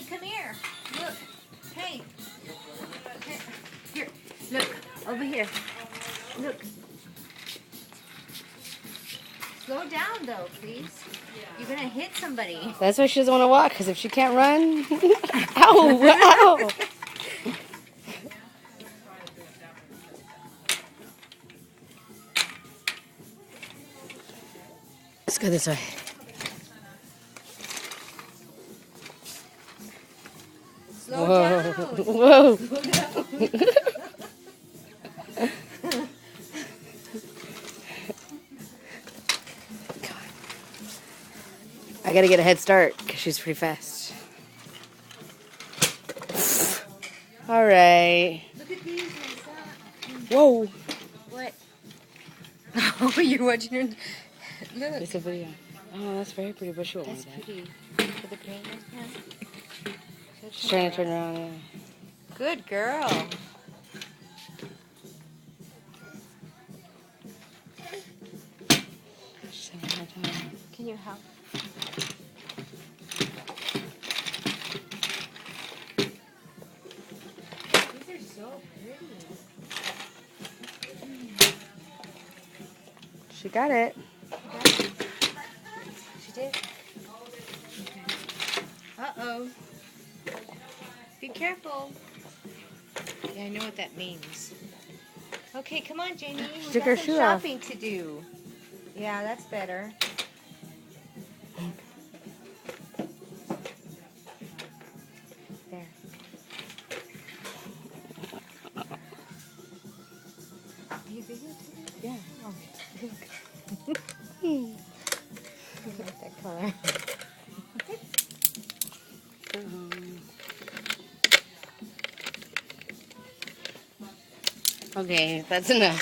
Jenny, come here. Look. Hey. Here. Look. Over here. Look. Slow down, though, please. You're going to hit somebody. That's why she doesn't want to walk, because if she can't run... Ow! Ow! Let's go this way. Slow Whoa. down. Whoa. Slow down. I gotta get a head start, because she's pretty fast. Alright. Look at these, Lisa. Whoa. What? Oh, you're watching her. Look. It's a video. Oh, that's very pretty, but she won't That's like that. pretty. For the paint, yeah. She's trying to turn around, yeah. Good girl. She's having a hard time. Can you help? These are so pretty. She got it. She did. Uh-oh. Be careful. Yeah, I know what that means. Okay, come on, Jamie. We took got her some shoe off. shopping to do. Yeah, that's better. There. You videotaping? Yeah. Oh, look. I like that color. Okay, that's enough.